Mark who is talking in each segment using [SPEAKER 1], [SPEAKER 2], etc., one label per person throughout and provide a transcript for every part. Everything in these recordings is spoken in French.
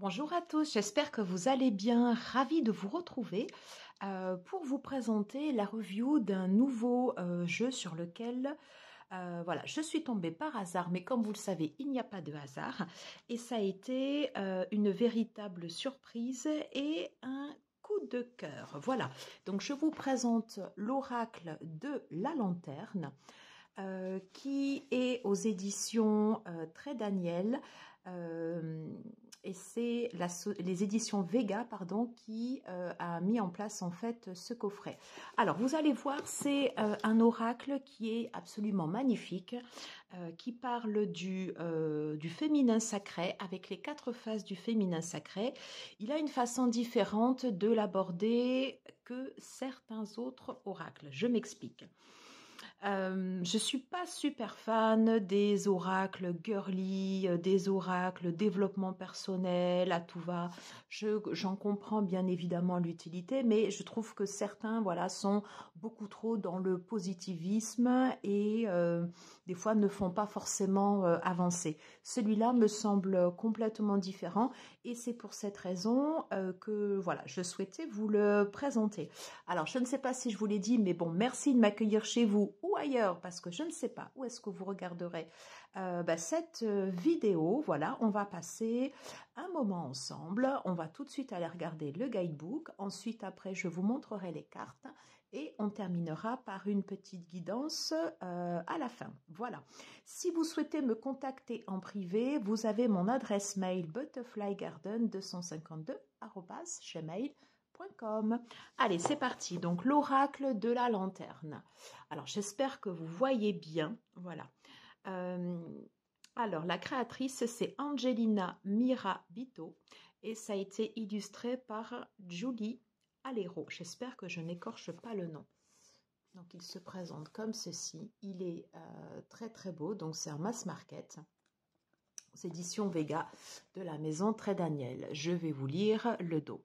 [SPEAKER 1] Bonjour à tous, j'espère que vous allez bien. Ravie de vous retrouver pour vous présenter la review d'un nouveau jeu sur lequel voilà, je suis tombée par hasard, mais comme vous le savez, il n'y a pas de hasard. Et ça a été une véritable surprise et un coup de cœur. Voilà, donc je vous présente l'Oracle de la Lanterne. Qui est aux éditions Très Daniel et c'est les éditions Vega pardon qui a mis en place en fait ce coffret. Alors vous allez voir, c'est un oracle qui est absolument magnifique, qui parle du féminin sacré avec les 4 phases du féminin sacré. Il a une façon différente de l'aborder que certains autres oracles. Je m'explique. Je suis pas super fan des oracles girly, des oracles développement personnel à tout va. J'en comprends bien évidemment l'utilité, mais je trouve que certains voilà sont beaucoup trop dans le positivisme et des fois ne font pas forcément avancer. Celui-là me semble complètement différent et c'est pour cette raison que voilà, je souhaitais vous le présenter. Alors, je ne sais pas si je vous l'ai dit, mais bon, merci de m'accueillir chez vous ou ailleurs, parce que je ne sais pas où est-ce que vous regarderez cette vidéo. Voilà, on va passer un moment ensemble. On va tout de suite aller regarder le guidebook. Ensuite, après, je vous montrerai les cartes et on terminera par une petite guidance à la fin. Voilà. Si vous souhaitez me contacter en privé, vous avez mon adresse mail butterflygarden252@gmail.com. Allez, c'est parti. Donc, l'oracle de la lanterne. Alors, j'espère que vous voyez bien. Voilà. Alors, la créatrice, c'est Angelina Mirabito et ça a été illustré par Julie Alero. J'espère que je n'écorche pas le nom. Donc, il se présente comme ceci. Il est très, très beau. Donc, c'est un mass market aux éditions Vega de la maison Très Daniel. Je vais vous lire le dos.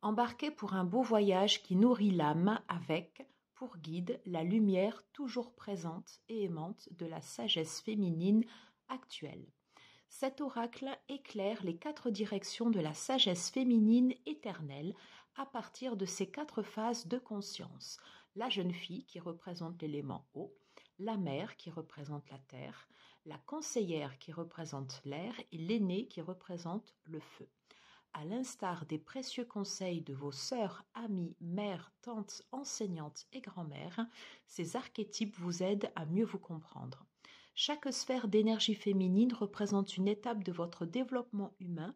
[SPEAKER 1] Embarquez pour un beau voyage qui nourrit l'âme avec, pour guide, la lumière toujours présente et aimante de la sagesse féminine actuelle. Cet oracle éclaire les 4 directions de la sagesse féminine éternelle à partir de ces 4 phases de conscience. La jeune fille qui représente l'élément eau, la mère qui représente la terre, la conseillère qui représente l'air et l'aînée qui représente le feu. À l'instar des précieux conseils de vos sœurs, amies, mères, tantes, enseignantes et grand-mères, ces archétypes vous aident à mieux vous comprendre. Chaque sphère d'énergie féminine représente une étape de votre développement humain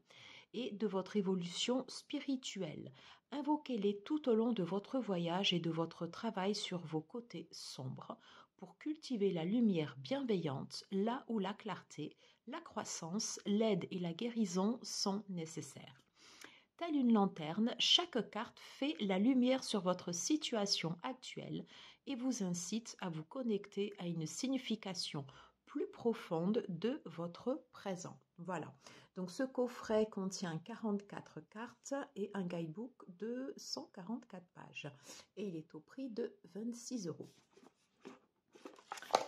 [SPEAKER 1] et de votre évolution spirituelle. Invoquez-les tout au long de votre voyage et de votre travail sur vos côtés sombres pour cultiver la lumière bienveillante là où la clarté, la croissance, l'aide et la guérison sont nécessaires. Telle une lanterne, chaque carte fait la lumière sur votre situation actuelle et vous incite à vous connecter à une signification plus profonde de votre présent. Voilà, donc ce coffret contient 44 cartes et un guidebook de 144 pages et il est au prix de 26 €.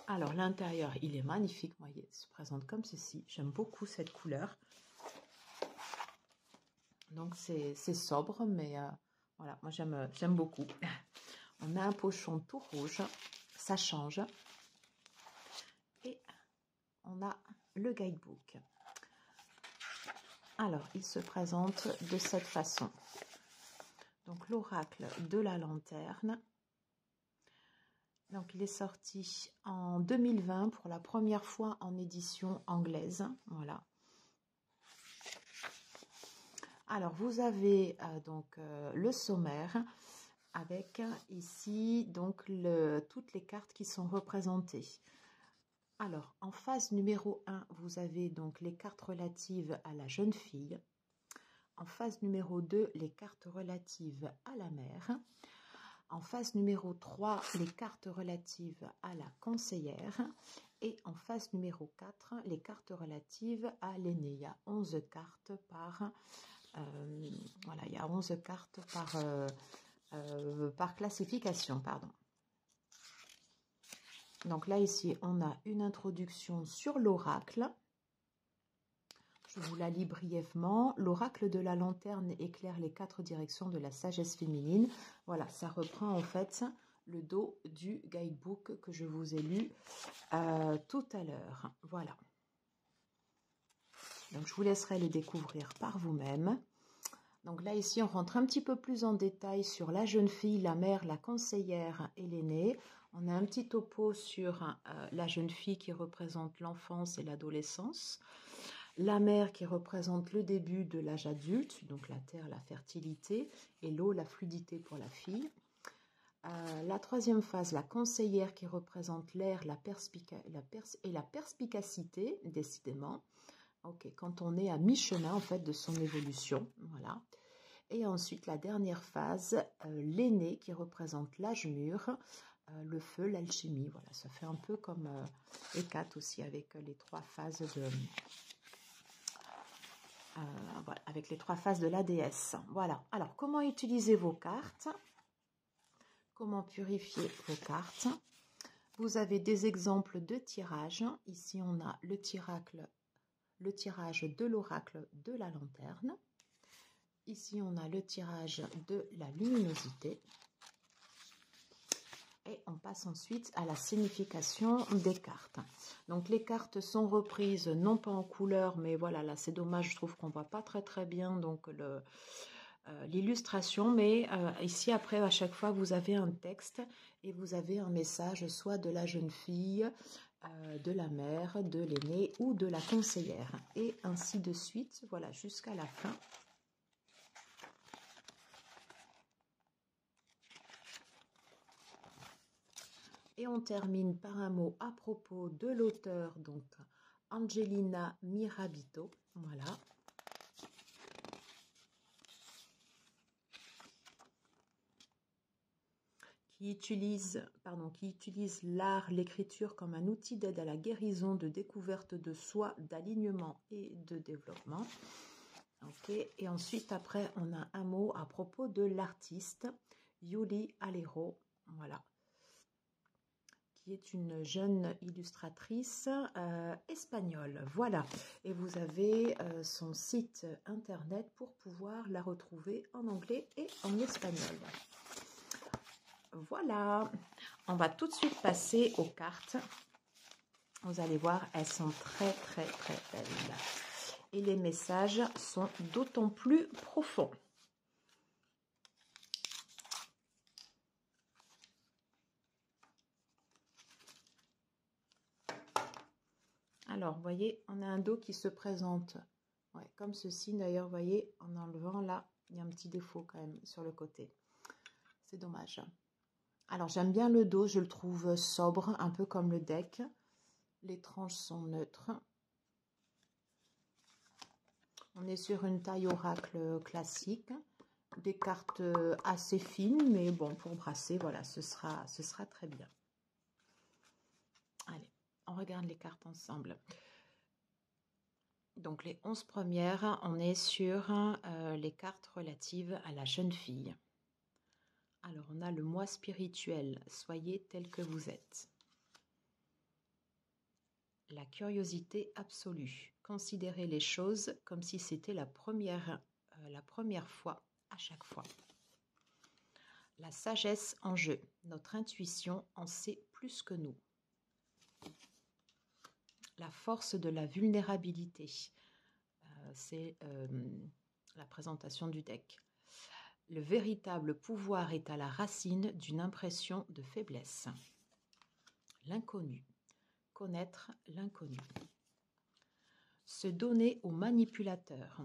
[SPEAKER 1] Alors l'intérieur, il est magnifique, vous voyez, il se présente comme ceci. J'aime beaucoup cette couleur. Donc c'est sobre, mais voilà, moi j'aime beaucoup. On a un pochon tout rouge, ça change. Et on a le guidebook. Alors, il se présente de cette façon. Donc l'oracle de la lanterne. Donc il est sorti en 2020 pour la première fois en édition anglaise. Voilà. Alors, vous avez le sommaire avec ici donc toutes les cartes qui sont représentées. Alors, en phase numéro 1, vous avez donc les cartes relatives à la jeune fille. En phase numéro 2, les cartes relatives à la mère. En phase numéro 3, les cartes relatives à la conseillère. Et en phase numéro 4, les cartes relatives à l'aîné. Il y a 11 cartes par... voilà, il y a 11 cartes par classification, pardon. Donc là, ici, on a une introduction sur l'oracle. Je Je vous la lis brièvement. L'oracle de la lanterne éclaire les 4 directions de la sagesse féminine. Voilà, ça reprend en fait le dos du guidebook que je vous ai lu tout à l'heure. Voilà. Donc, je vous laisserai le découvrir par vous-même. Donc là, ici, on rentre un petit peu plus en détail sur la jeune fille, la mère, la conseillère et l'aînée. On a un petit topo sur la jeune fille qui représente l'enfance et l'adolescence. La mère qui représente le début de l'âge adulte, donc la terre, la fertilité, et l'eau, la fluidité pour la fille. La troisième phase, la conseillère qui représente l'air, la perspicacité, décidément. Ok, quand on est à mi-chemin en fait de son évolution, voilà. Et ensuite la dernière phase, l'aîné qui représente l'âge mûr, le feu, l'alchimie. Voilà, ça fait un peu comme Hécate aussi avec les 3 phases de voilà, avec les 3 phases de la déesse. Voilà. Alors comment utiliser vos cartes? Comment purifier vos cartes? Vous avez des exemples de tirages. Ici on a le tirage de l'oracle de la lanterne. Ici, on a le tirage de la luminosité. Et on passe ensuite à la signification des cartes. Donc, les cartes sont reprises, non pas en couleur, mais voilà, là, c'est dommage, je trouve qu'on ne voit pas très bien donc l'illustration. Mais ici, après, à chaque fois, vous avez un texte et vous avez un message, soit de la jeune fille, de la mère, de l'aînée ou de la conseillère. Et ainsi de suite, voilà, jusqu'à la fin. Et on termine par un mot à propos de l'auteur, donc Angelina Mirabito, voilà. Qui utilise l'art, l'écriture comme un outil d'aide à la guérison, de découverte de soi, d'alignement et de développement. Ok, et ensuite après on a un mot à propos de l'artiste Yuli Alero, voilà, qui est une jeune illustratrice espagnole. Voilà, et vous avez son site internet pour pouvoir la retrouver en anglais et en espagnol. Voilà, on va tout de suite passer aux cartes. Vous allez voir, elles sont très belles. Et les messages sont d'autant plus profonds. Alors, vous voyez, on a un dos qui se présente comme ceci. D'ailleurs, vous voyez, en enlevant là, il y a un petit défaut quand même sur le côté. C'est dommage. Alors, j'aime bien le dos, je le trouve sobre, un peu comme le deck. Les tranches sont neutres. On est sur une taille oracle classique. Des cartes assez fines, mais bon, pour brasser, voilà, ce sera très bien. Allez, on regarde les cartes ensemble. Donc, les 11 premières, on est sur les cartes relatives à la jeune fille. Alors, on a le moi spirituel, soyez tel que vous êtes. La curiosité absolue, considérez les choses comme si c'était la première fois à chaque fois. La sagesse en jeu, notre intuition en sait plus que nous. La force de la vulnérabilité, c'est la présentation du deck. Le véritable pouvoir est à la racine d'une impression de faiblesse. L'inconnu, connaître l'inconnu. Se donner aux manipulateurs.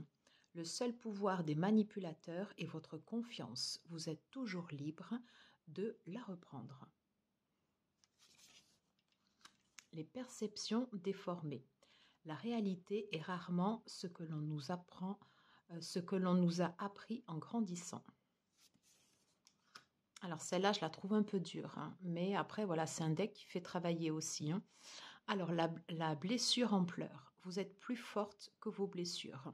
[SPEAKER 1] Le seul pouvoir des manipulateurs est votre confiance. Vous êtes toujours libre de la reprendre. Les perceptions déformées. La réalité est rarement ce que l'on nous apprend, ce que l'on nous a appris en grandissant. Alors celle-là, je la trouve un peu dure, hein, mais après, voilà, c'est un deck qui fait travailler aussi. Hein. Alors la blessure en pleurs. Vous êtes plus forte que vos blessures.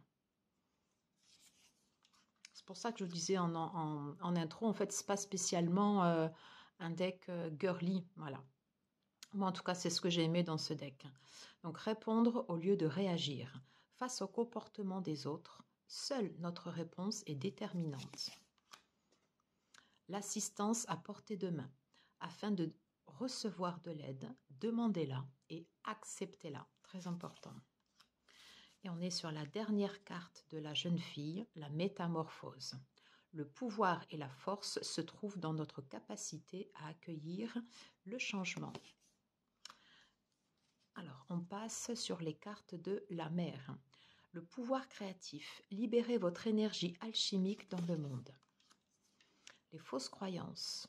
[SPEAKER 1] C'est pour ça que je disais en intro, en fait, c'est pas spécialement un deck girly, voilà. Moi, en tout cas, c'est ce que j'ai aimé dans ce deck. Donc, répondre au lieu de réagir. Face au comportement des autres, seule notre réponse est déterminante. L'assistance à portée de main. Afin de recevoir de l'aide, demandez-la et acceptez-la. Très important. Et on est sur la dernière carte de la jeune fille, la métamorphose. Le pouvoir et la force se trouvent dans notre capacité à accueillir le changement. Alors, on passe sur les cartes de la mer. Le pouvoir créatif. Libérez votre énergie alchimique dans le monde. Les fausses croyances.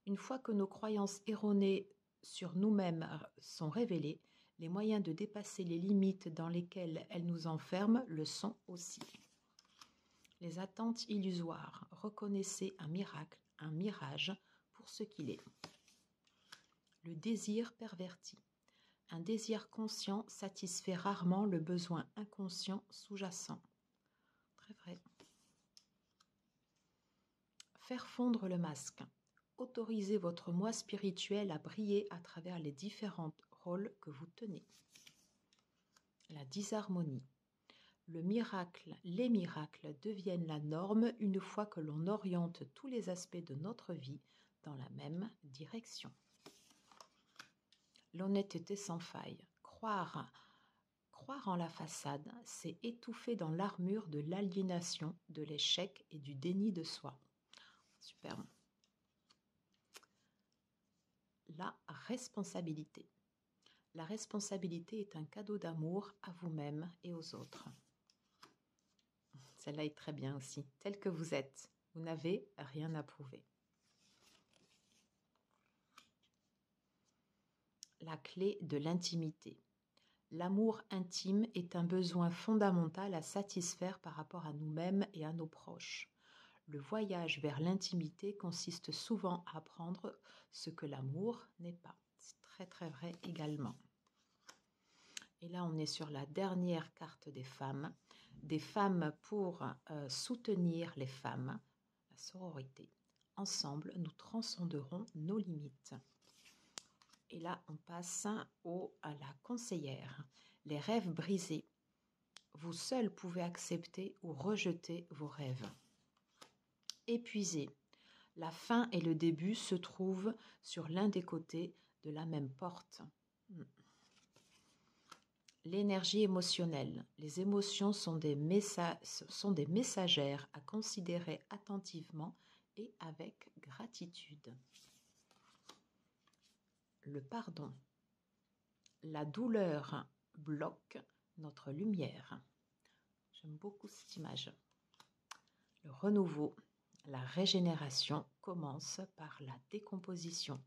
[SPEAKER 1] Une fois que nos croyances erronées sur nous-mêmes sont révélées, les moyens de dépasser les limites dans lesquelles elles nous enferment le sont aussi. Les attentes illusoires. Reconnaissez un miracle, un mirage pour ce qu'il est. Le désir perverti. Un désir conscient satisfait rarement le besoin inconscient sous-jacent. Très vrai. Faire fondre le masque. Autorisez votre moi spirituel à briller à travers les différents rôles que vous tenez. La disharmonie. Les miracles deviennent la norme une fois que l'on oriente tous les aspects de notre vie dans la même direction. L'honnêteté sans faille. Croire en la façade, c'est étouffer dans l'armure de l'aliénation, de l'échec et du déni de soi. Super. La responsabilité. La responsabilité est un cadeau d'amour à vous-même et aux autres. Celle-là est très bien aussi. Tel que vous êtes, vous n'avez rien à prouver. La clé de l'intimité. L'amour intime est un besoin fondamental à satisfaire par rapport à nous-mêmes et à nos proches. Le voyage vers l'intimité consiste souvent à apprendre ce que l'amour n'est pas. C'est très très vrai également. Et là, on est sur la dernière carte des femmes pour soutenir les femmes, la sororité. Ensemble, nous transcenderons nos limites. Et là, on passe à la conseillère. Les rêves brisés. Vous seul pouvez accepter ou rejeter vos rêves. Épuisé. La fin et le début se trouvent sur l'un des côtés de la même porte. L'énergie émotionnelle. Les émotions sont des messagères à considérer attentivement et avec gratitude. Le pardon. La douleur bloque notre lumière. J'aime beaucoup cette image. Le renouveau. La régénération commence par la décomposition.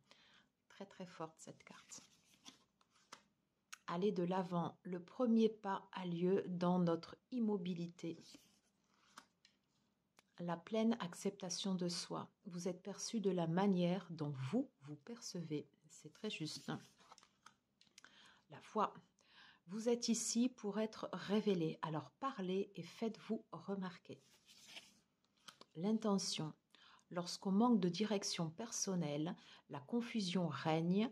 [SPEAKER 1] Très très forte cette carte. Aller de l'avant. Le premier pas a lieu dans notre immobilité. La pleine acceptation de soi. Vous êtes perçu de la manière dont vous vous percevez. C'est très juste. La foi. Vous êtes ici pour être révélé. Alors parlez et faites-vous remarquer. L'intention. Lorsqu'on manque de direction personnelle, la confusion règne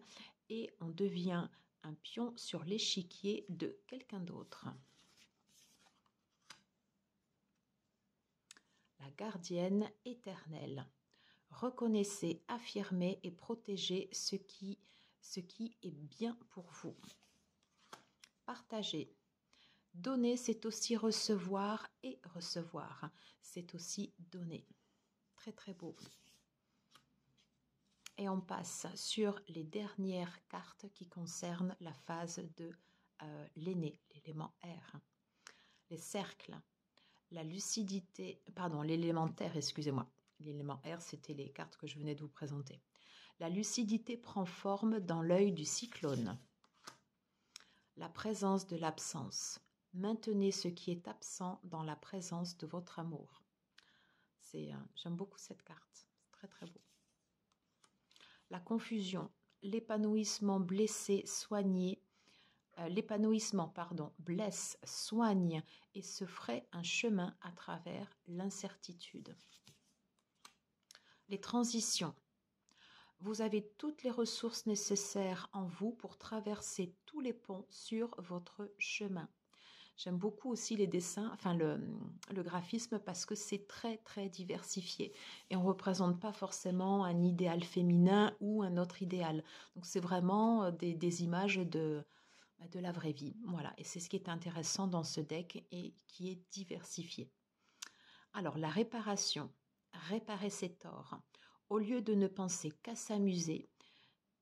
[SPEAKER 1] et on devient un pion sur l'échiquier de quelqu'un d'autre. La gardienne éternelle. Reconnaissez, affirmez et protégez ce qui est bien pour vous. Partagez. Donner, c'est aussi recevoir et recevoir. C'est aussi donner. Très très beau. Et on passe sur les dernières cartes qui concernent la phase de l'aîné, l'élément R. Les cercles, la lucidité, pardon, l'élémentaire, excusez-moi. L'élément R, c'était les cartes que je venais de vous présenter. La lucidité prend forme dans l'œil du cyclone. La présence de l'absence. Maintenez ce qui est absent dans la présence de votre amour. J'aime beaucoup cette carte. C'est très très beau. La confusion. L'épanouissement blessé, soigné. Blesse, soigne et se ferait un chemin à travers l'incertitude. Les transitions. Vous avez toutes les ressources nécessaires en vous pour traverser tous les ponts sur votre chemin. J'aime beaucoup aussi les dessins, enfin le graphisme parce que c'est très très diversifié et on ne représente pas forcément un idéal féminin ou un autre idéal. Donc c'est vraiment des images de la vraie vie. Voilà, et c'est ce qui est intéressant dans ce deck et qui est diversifié. Alors la réparation, réparer ses torts. Au lieu de ne penser qu'à s'amuser,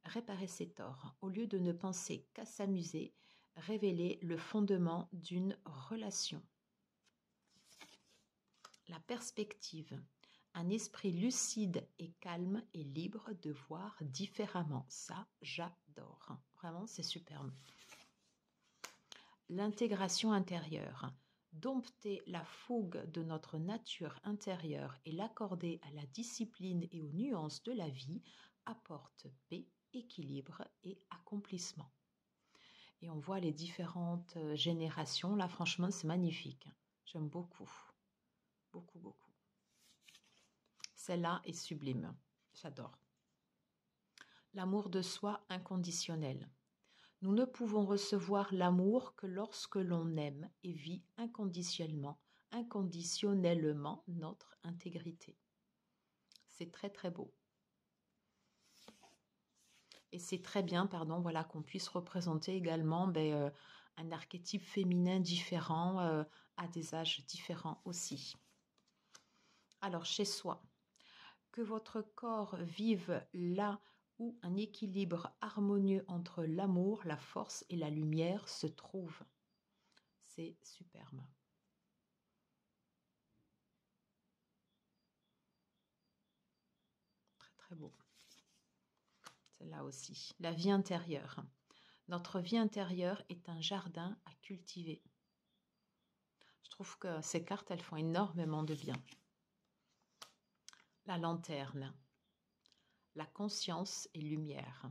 [SPEAKER 1] réparer ses torts. Au lieu de ne penser qu'à s'amuser, révéler le fondement d'une relation. La perspective. Un esprit lucide et calme et libre de voir différemment. Ça, j'adore. Vraiment, c'est superbe. L'intégration intérieure. Dompter la fougue de notre nature intérieure et l'accorder à la discipline et aux nuances de la vie apporte paix, équilibre et accomplissement. Et on voit les différentes générations. Là, franchement, c'est magnifique. J'aime beaucoup. Beaucoup, beaucoup. Celle-là est sublime. J'adore. L'amour de soi inconditionnel. Nous ne pouvons recevoir l'amour que lorsque l'on aime et vit inconditionnellement notre intégrité. C'est très très beau. Et c'est très bien, pardon, voilà, qu'on puisse représenter également un archétype féminin différent à des âges différents aussi. Alors, chez soi, que votre corps vive là où un équilibre harmonieux entre l'amour, la force et la lumière se trouve. C'est superbe. Très très beau. Celle-là aussi. La vie intérieure. Notre vie intérieure est un jardin à cultiver. Je trouve que ces cartes, elles font énormément de bien. La lanterne. La conscience et lumière.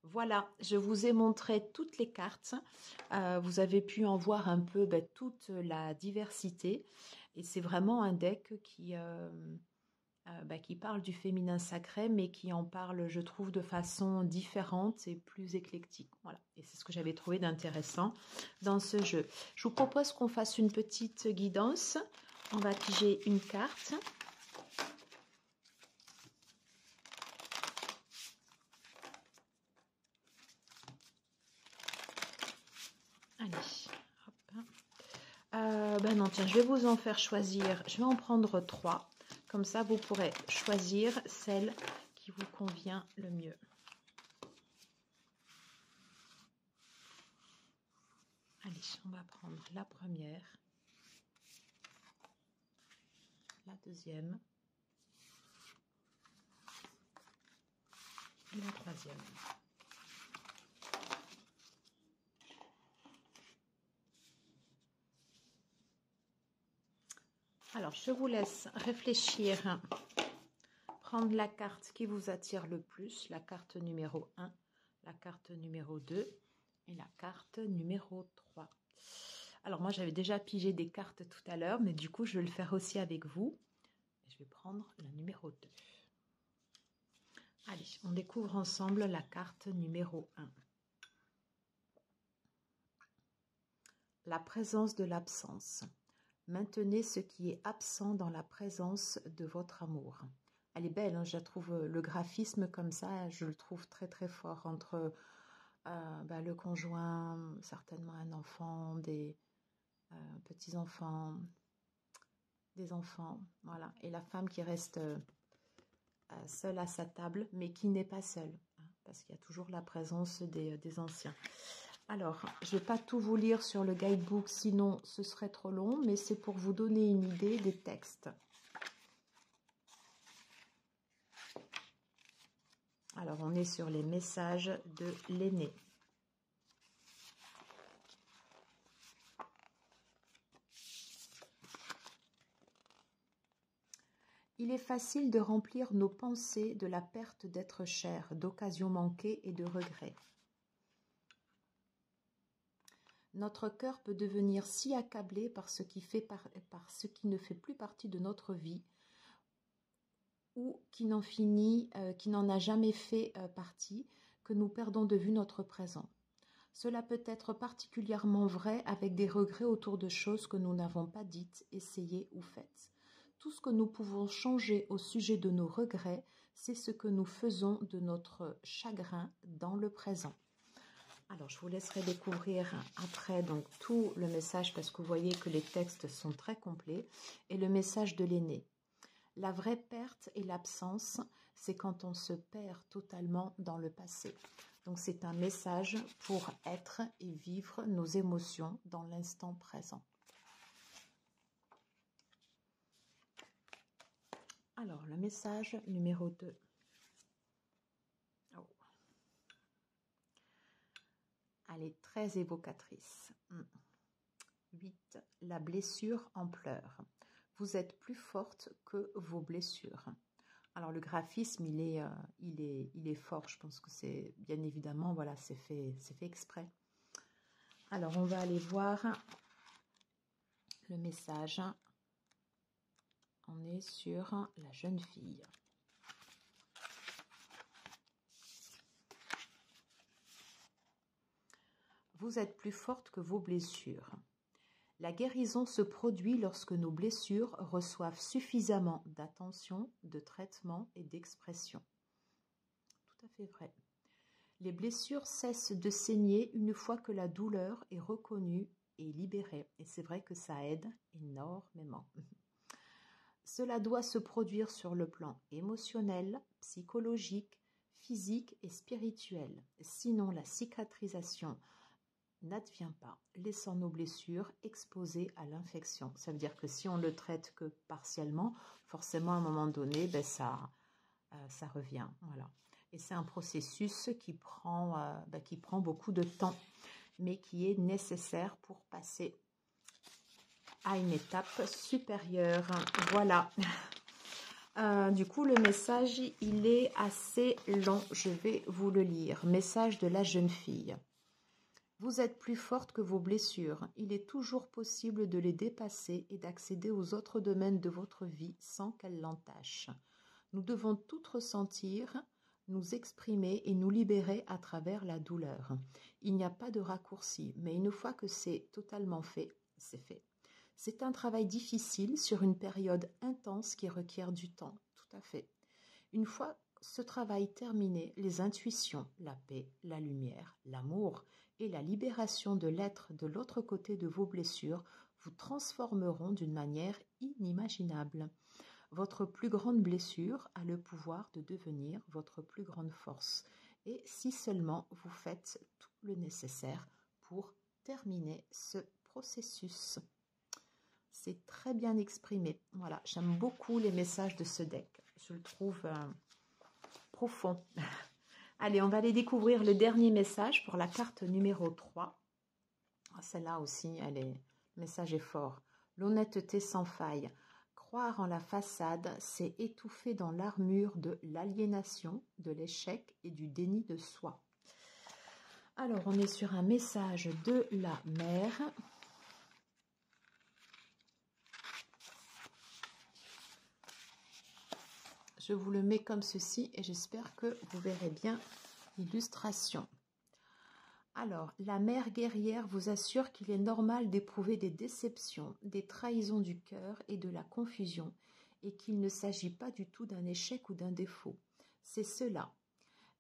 [SPEAKER 1] Voilà, je vous ai montré toutes les cartes. Vous avez pu en voir un peu toute la diversité. Et c'est vraiment un deck qui parle du féminin sacré, mais qui en parle, je trouve, de façon différente et plus éclectique. Voilà, et c'est ce que j'avais trouvé d'intéressant dans ce jeu. Je vous propose qu'on fasse une petite guidance. On va piger une carte. Allez, hop. Non, tiens, je vais vous en faire choisir. Je vais en prendre 3. Comme ça, vous pourrez choisir celle qui vous convient le mieux. Allez, on va prendre la première, la deuxième et la troisième. Alors, je vous laisse réfléchir, prendre la carte qui vous attire le plus, la carte numéro 1, la carte numéro 2 et la carte numéro 3. Alors, moi, j'avais déjà pigé des cartes tout à l'heure, mais du coup, je vais le faire aussi avec vous. Je vais prendre la numéro 2. Allez, on découvre ensemble la carte numéro 1. La présence de l'absence. Maintenez ce qui est absent dans la présence de votre amour. Elle est belle, hein, je trouve le graphisme comme ça, je le trouve très très fort entre le conjoint, certainement un enfant, des petits-enfants, des enfants, voilà. Et la femme qui reste seule à sa table, mais qui n'est pas seule, hein, parce qu'il y a toujours la présence des anciens. Alors, je ne vais pas tout vous lire sur le guidebook, sinon ce serait trop long, mais c'est pour vous donner une idée des textes. Alors, on est sur les messages de l'aîné. Il est facile de remplir nos pensées de la perte d'être cher, d'occasions manquées et de regrets. Notre cœur peut devenir si accablé par ce qui ne fait plus partie de notre vie ou qui n'en a jamais fait partie, que nous perdons de vue notre présent. Cela peut être particulièrement vrai avec des regrets autour de choses que nous n'avons pas dites, essayées ou faites. Tout ce que nous pouvons changer au sujet de nos regrets, c'est ce que nous faisons de notre chagrin dans le présent. Alors, je vous laisserai découvrir après donc tout le message parce que vous voyez que les textes sont très complets et le message de l'aîné. La vraie perte et l'absence, c'est quand on se perd totalement dans le passé. Donc, c'est un message pour être et vivre nos émotions dans l'instant présent. Alors, le message numéro 2. Oh. Elle est très évocatrice. 8. La blessure en pleurs. Vous êtes plus forte que vos blessures. Alors le graphisme, il est fort. Je pense que c'est bien évidemment, voilà, c'est fait exprès. Alors on va aller voir le message. On est sur la jeune fille. Vous êtes plus forte que vos blessures. La guérison se produit lorsque nos blessures reçoivent suffisamment d'attention, de traitement et d'expression. Tout à fait vrai. Les blessures cessent de saigner une fois que la douleur est reconnue et libérée. Et c'est vrai que ça aide énormément. Cela doit se produire sur le plan émotionnel, psychologique, physique et spirituel. Sinon, la cicatrisation n'advient pas, laissant nos blessures exposées à l'infection. Ça veut dire que si on ne le traite que partiellement, forcément à un moment donné, ça revient. Voilà. Et c'est un processus qui prend beaucoup de temps, mais qui est nécessaire pour passer à une étape supérieure. Voilà. Du coup, le message, il est assez long. Je vais vous le lire. Message de la jeune fille. Vous êtes plus forte que vos blessures. Il est toujours possible de les dépasser et d'accéder aux autres domaines de votre vie sans qu'elles l'entachent. Nous devons toutes ressentir, nous exprimer et nous libérer à travers la douleur. Il n'y a pas de raccourci, mais une fois que c'est totalement fait, c'est fait. C'est un travail difficile sur une période intense qui requiert du temps, tout à fait. Une fois ce travail terminé, les intuitions, la paix, la lumière, l'amour et la libération de l'être de l'autre côté de vos blessures vous transformeront d'une manière inimaginable. Votre plus grande blessure a le pouvoir de devenir votre plus grande force. Et si seulement vous faites tout le nécessaire pour terminer ce processus. C'est très bien exprimé. Voilà, j'aime beaucoup les messages de ce deck. Je le trouve profond. Allez, on va aller découvrir le dernier message pour la carte numéro 3. Celle-là aussi, le message est fort. L'honnêteté sans faille. Croire en la façade, c'est étouffer dans l'armure de l'aliénation, de l'échec et du déni de soi. Alors, on est sur un message de la mère. Je vous le mets comme ceci et j'espère que vous verrez bien l'illustration. Alors, la mère guerrière vous assure qu'il est normal d'éprouver des déceptions, des trahisons du cœur et de la confusion, et qu'il ne s'agit pas du tout d'un échec ou d'un défaut. C'est cela,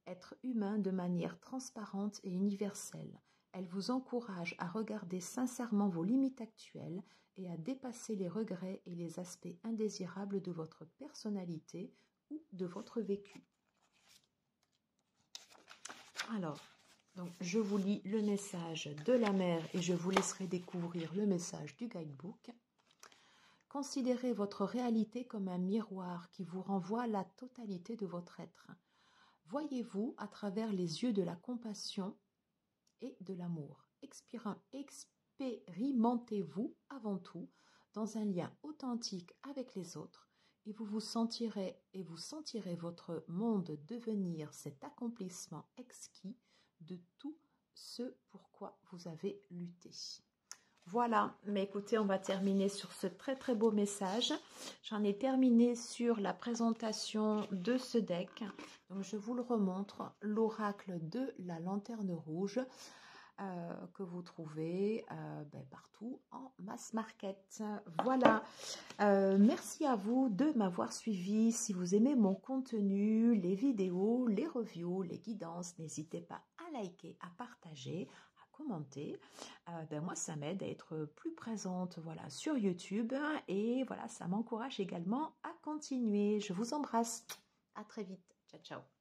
[SPEAKER 1] être humain de manière transparente et universelle. Elle vous encourage à regarder sincèrement vos limites actuelles et à dépasser les regrets et les aspects indésirables de votre personnalité ou de votre vécu. Alors, donc, je vous lis le message de la mère et je vous laisserai découvrir le message du guidebook. Considérez votre réalité comme un miroir qui vous renvoie à la totalité de votre être. Voyez-vous à travers les yeux de la compassion et de l'amour. Expérimentez-vous avant tout dans un lien authentique avec les autres et vous sentirez votre monde devenir cet accomplissement exquis de tout ce pourquoi vous avez lutté. Voilà, mais écoutez, on va terminer sur ce très très beau message. J'en ai terminé sur la présentation de ce deck. Donc je vous le remontre, l'oracle de la lanterne rouge. que vous trouvez partout en mass market. Voilà, merci à vous de m'avoir suivi. Si vous aimez mon contenu, les vidéos, les reviews, les guidances, n'hésitez pas à liker, à partager, à commenter. Moi, ça m'aide à être plus présente, voilà, sur YouTube, et voilà, ça m'encourage également à continuer. Je vous embrasse. À très vite. Ciao, ciao.